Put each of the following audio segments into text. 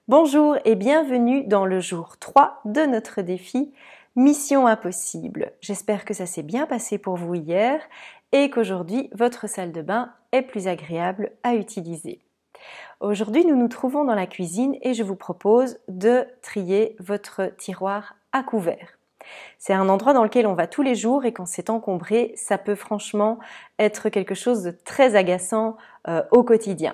Bonjour et bienvenue dans le jour 3 de notre défi Mission Impossible. J'espère que ça s'est bien passé pour vous hier et qu'aujourd'hui votre salle de bain est plus agréable à utiliser. Aujourd'hui nous nous trouvons dans la cuisine et je vous propose de trier votre tiroir à couvert. C'est un endroit dans lequel on va tous les jours et quand c'est encombré, ça peut franchement être quelque chose de très agaçant au quotidien.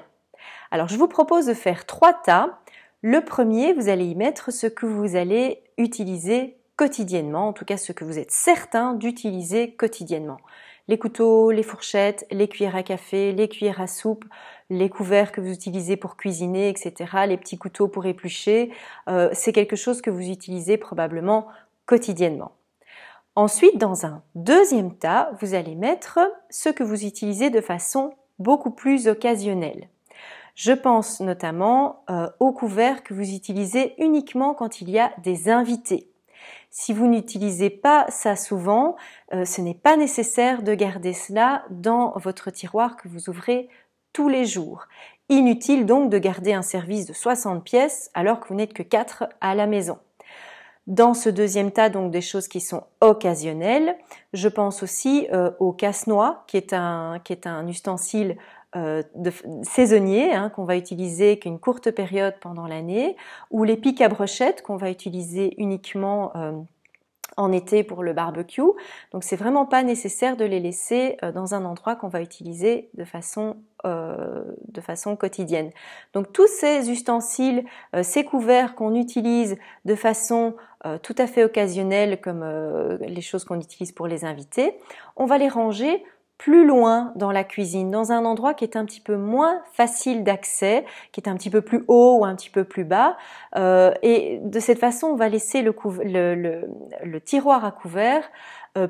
Alors je vous propose de faire 3 tas. Le premier, vous allez y mettre ce que vous allez utiliser quotidiennement, en tout cas ce que vous êtes certain d'utiliser quotidiennement. Les couteaux, les fourchettes, les cuillères à café, les cuillères à soupe, les couverts que vous utilisez pour cuisiner, etc., les petits couteaux pour éplucher, c'est quelque chose que vous utilisez probablement quotidiennement. Ensuite, dans un deuxième tas, vous allez mettre ce que vous utilisez de façon beaucoup plus occasionnelle. Je pense notamment aux couverts que vous utilisez uniquement quand il y a des invités. Si vous n'utilisez pas ça souvent, ce n'est pas nécessaire de garder cela dans votre tiroir que vous ouvrez tous les jours. Inutile donc de garder un service de 60 pièces alors que vous n'êtes que 4 à la maison. Dans ce deuxième tas, donc des choses qui sont occasionnelles, je pense aussi au casse-noix qui est un ustensile saisonnier qu'on va utiliser qu'une courte période pendant l'année, ou les pics à brochettes qu'on va utiliser uniquement en été pour le barbecue. Donc c'est vraiment pas nécessaire de les laisser dans un endroit qu'on va utiliser de façon quotidienne. Donc tous ces ustensiles, ces couverts qu'on utilise de façon tout à fait occasionnelle comme les choses qu'on utilise pour les invités, on va les ranger plus loin dans la cuisine, dans un endroit qui est un petit peu moins facile d'accès, qui est un petit peu plus haut ou un petit peu plus bas. Et de cette façon, on va laisser le tiroir à couvert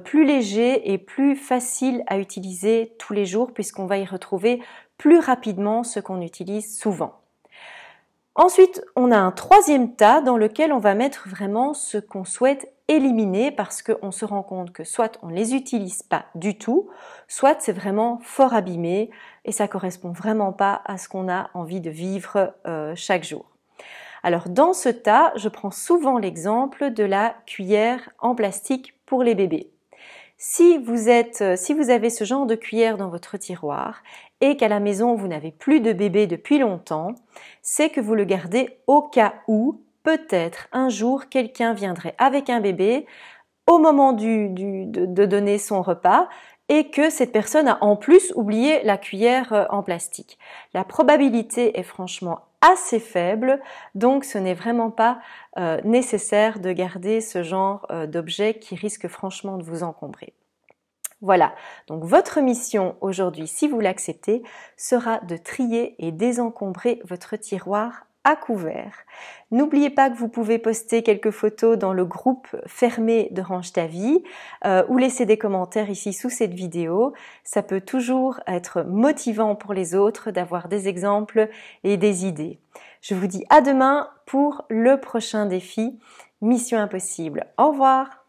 plus léger et plus facile à utiliser tous les jours puisqu'on va y retrouver plus rapidement ce qu'on utilise souvent. Ensuite, on a un troisième tas dans lequel on va mettre vraiment ce qu'on souhaite éliminer parce qu'on se rend compte que soit on ne les utilise pas du tout, soit c'est vraiment fort abîmé et ça correspond vraiment pas à ce qu'on a envie de vivre chaque jour. Alors dans ce tas, je prends souvent l'exemple de la cuillère en plastique pour les bébés. Si vous avez ce genre de cuillère dans votre tiroir et qu'à la maison vous n'avez plus de bébé depuis longtemps, c'est que vous le gardez au cas où peut-être un jour quelqu'un viendrait avec un bébé au moment de donner son repas et que cette personne a en plus oublié la cuillère en plastique. La probabilité est franchement assez faible, donc ce n'est vraiment pas nécessaire de garder ce genre d'objet qui risque franchement de vous encombrer. Voilà, donc votre mission aujourd'hui, si vous l'acceptez, sera de trier et désencombrer votre tiroir à couvert. N'oubliez pas que vous pouvez poster quelques photos dans le groupe fermé de Range ta vie ou laisser des commentaires ici sous cette vidéo. Ça peut toujours être motivant pour les autres d'avoir des exemples et des idées. Je vous dis à demain pour le prochain défi Mission Impossible. Au revoir!